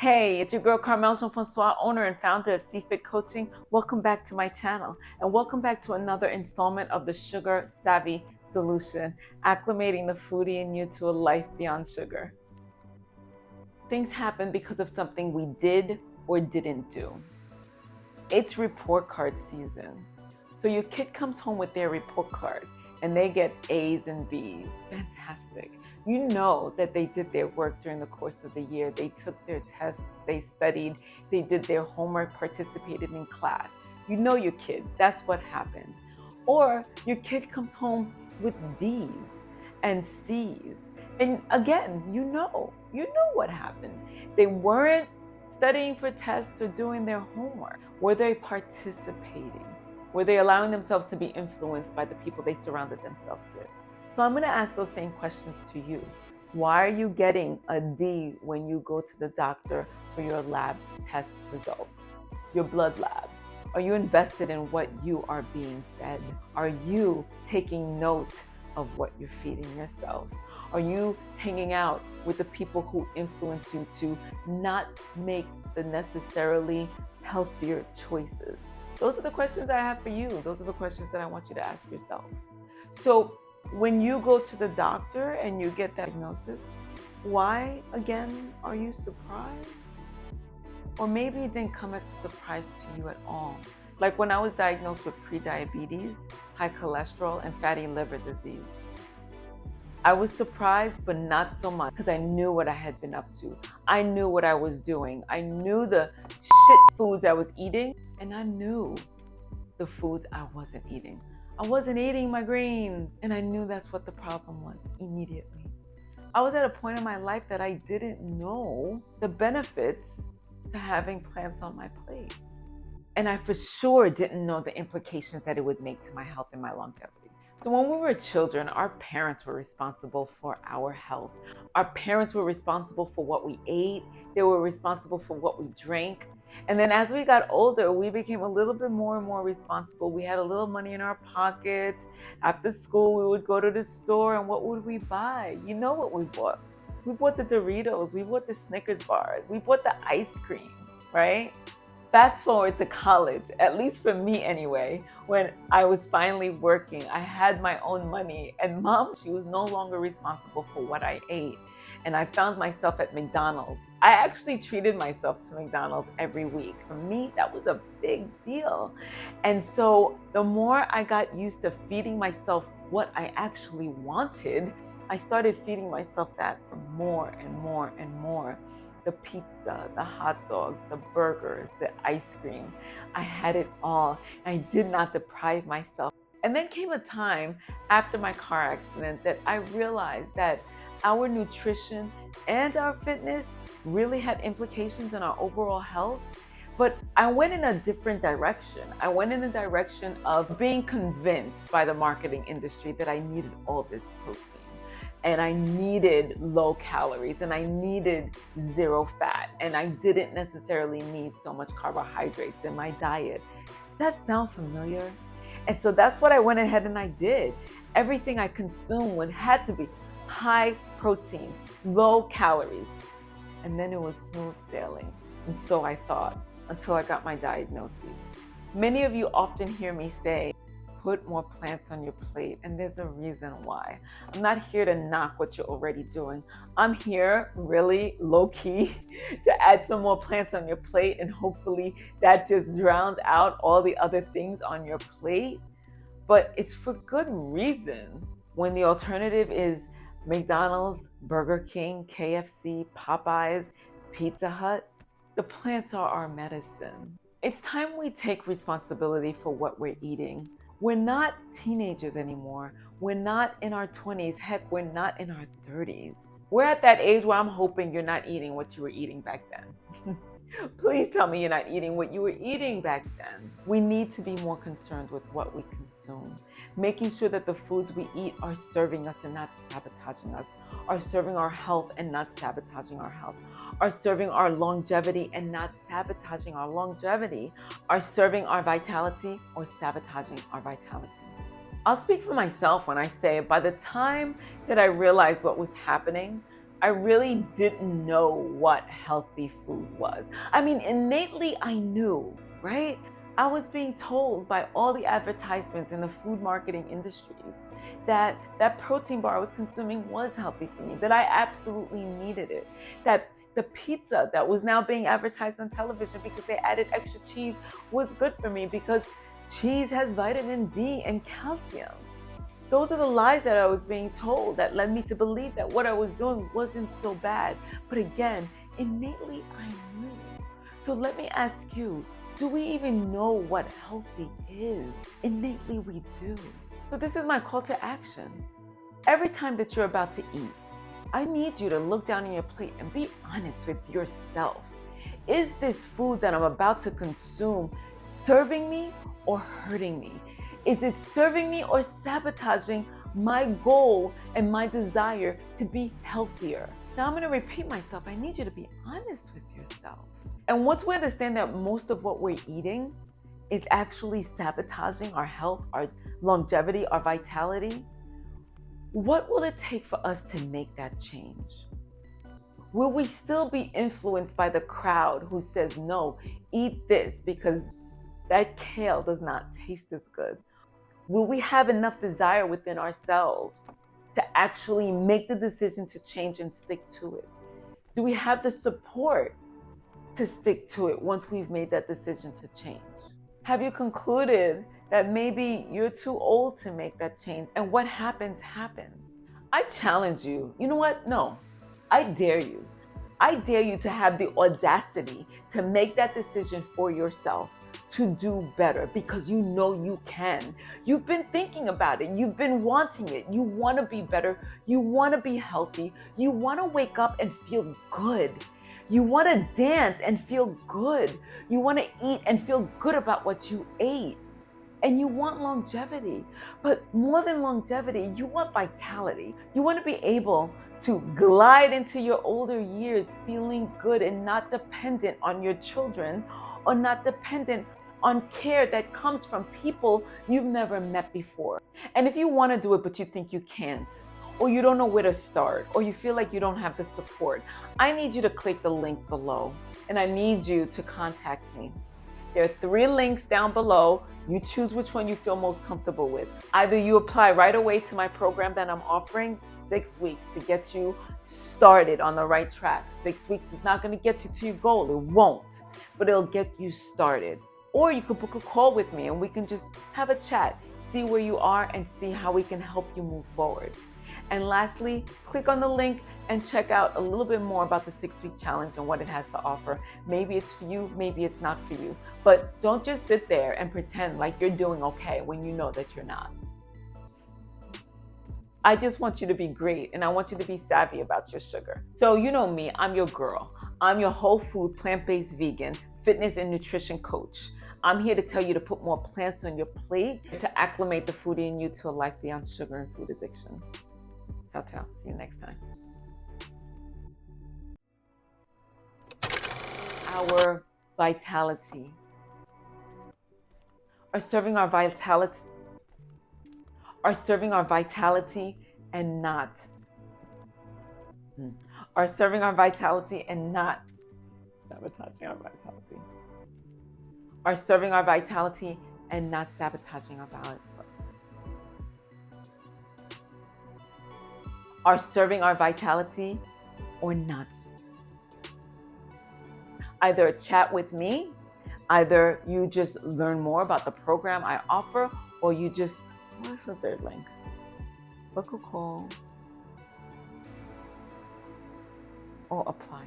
Hey, it's your girl Carmel Jean-Francois, owner and founder of CFit Coaching. Welcome back to my channel and welcome back to another installment of the Sugar Savvy Solution, acclimating the foodie in you to a life beyond sugar. Things happen because of something we did or didn't do. It's report card season. So your kid comes home with their report card and they get A's and B's. Fantastic. You know that they did their work during the course of the year. They took their tests, they studied, they did their homework, participated in class. You know your kid. That's what happened. Or your kid comes home with D's and C's. And again, you know what happened. They weren't studying for tests or doing their homework. Were they participating? Were they allowing themselves to be influenced by the people they surrounded themselves with? So I'm going to ask those same questions to you. Why are you getting a D when you go to the doctor for your lab test results, your blood labs? Are you invested in what you are being fed? Are you taking note of what you're feeding yourself? Are you hanging out with the people who influence you to not make the necessarily healthier choices? Those are the questions I have for you. Those are the questions that I want you to ask yourself. So when you go to the doctor and you get that diagnosis, why, again, are you surprised? Or maybe it didn't come as a surprise to you at all. Like when I was diagnosed with prediabetes, high cholesterol, and fatty liver disease. I was surprised, but not so much, because I knew what I had been up to. I knew what I was doing. I knew the shit foods I was eating, and I knew the foods I wasn't eating. I wasn't eating my greens, and I knew that's what the problem was immediately. I was at a point in my life that I didn't know the benefits to having plants on my plate. And I for sure didn't know the implications that it would make to my health and my longevity. So when we were children, our parents were responsible for our health. Our parents were responsible for what we ate. They were responsible for what we drank. And then as we got older, we became a little bit more and more responsible. We had a little money in our pockets. After school, we would go to the store, and what would we buy? You know what we bought? We bought the Doritos. We bought the Snickers bars. We bought the ice cream, right? Fast forward to college, at least for me anyway, when I was finally working, I had my own money, and mom, she was no longer responsible for what I ate. And I found myself at McDonald's. I actually treated myself to McDonald's every week. For me, that was a big deal. And so the more I got used to feeding myself what I actually wanted, I started feeding myself that for more and more and more. The pizza, the hot dogs, the burgers, the ice cream. I had it all. I did not deprive myself. And then came a time after my car accident that I realized that our nutrition and our fitness really had implications on our overall health. But I went in a different direction. I went in a direction of being convinced by the marketing industry that I needed all this protein. And I needed low calories, and I needed zero fat, and I didn't necessarily need so much carbohydrates in my diet. Does that sound familiar? And so that's what I went ahead and I did. Everything I consumed had to be high protein, low calories. And then it was smooth sailing. And so I thought, until I got my diagnosis. Many of you often hear me say, put more plants on your plate, and there's a reason why. I'm not here to knock what you're already doing. I'm here really low-key to add some more plants on your plate, and hopefully that just drowns out all the other things on your plate. But it's for good reason. When the alternative is McDonald's, Burger King, KFC, Popeyes, Pizza Hut, the plants are our medicine. It's time we take responsibility for what we're eating. We're not teenagers anymore. We're not in our 20s. Heck, we're not in our 30s. We're at that age where I'm hoping you're not eating what you were eating back then. Please tell me you're not eating what you were eating back then. We need to be more concerned with what we consume, making sure that the foods we eat are serving us and not sabotaging us, are serving our health and not sabotaging our health, are serving our longevity and not sabotaging our longevity, are serving our vitality or sabotaging our vitality. I'll speak for myself when I say by the time that I realized what was happening, I really didn't know what healthy food was. I mean, innately I knew, right? I was being told by all the advertisements in the food marketing industries that that protein bar I was consuming was healthy for me, that I absolutely needed it, that the pizza that was now being advertised on television because they added extra cheese was good for me because cheese has vitamin D and calcium. Those are the lies that I was being told that led me to believe that what I was doing wasn't so bad. But again, innately I knew. So let me ask you, do we even know what healthy is? Innately we do. So this is my call to action. Every time that you're about to eat, I need you to look down on your plate and be honest with yourself. Is this food that I'm about to consume serving me or hurting me? Is it serving me or sabotaging my goal and my desire to be healthier? Now I'm going to repeat myself. I need you to be honest with yourself. And once we understand that most of what we're eating is actually sabotaging our health, our longevity, our vitality, what will it take for us to make that change? Will we still be influenced by the crowd who says, no, eat this because that kale does not taste as good? Will we have enough desire within ourselves to actually make the decision to change and stick to it? Do we have the support to stick to it once we've made that decision to change? Have you concluded that maybe you're too old to make that change and what happens, happens? I challenge you. You know what? No, I dare you. I dare you to have the audacity to make that decision for yourself to do better because you know you can. You've been thinking about it. You've been wanting it. You want to be better. You want to be healthy. You want to wake up and feel good. You want to dance and feel good. You want to eat and feel good about what you ate. And you want longevity. But more than longevity, you want vitality. You want to be able to glide into your older years feeling good and not dependent on your children or not dependent on care that comes from people you've never met before. And if you want to do it, but you think you can't, or you don't know where to start, or you feel like you don't have the support, I need you to click the link below and I need you to contact me. There are 3 links down below. You choose which one you feel most comfortable with. Either you apply right away to my program that I'm offering, 6 weeks to get you started on the right track. 6 weeks is not going to get you to your goal. It won't, but it'll get you started. Or you could book a call with me and we can just have a chat, see where you are and see how we can help you move forward. And lastly, click on the link and check out a little bit more about the 6-week challenge and what it has to offer. Maybe it's for you, maybe it's not for you. But don't just sit there and pretend like you're doing okay when you know that you're not. I just want you to be great and I want you to be savvy about your sugar. So you know me, I'm your girl. I'm your whole food, plant-based vegan, fitness and nutrition coach. I'm here to tell you to put more plants on your plate to acclimate the foodie in you to a life beyond sugar and food addiction. Ciao, ciao. See you next time. Our vitality. Are serving our vitality and not sabotaging our vitality. Are serving our vitality and not sabotaging our vitality. Are serving our vitality or not. Either a chat with me, either you just learn more about the program I offer, or you just, where's the 3rd link? Book a call or apply.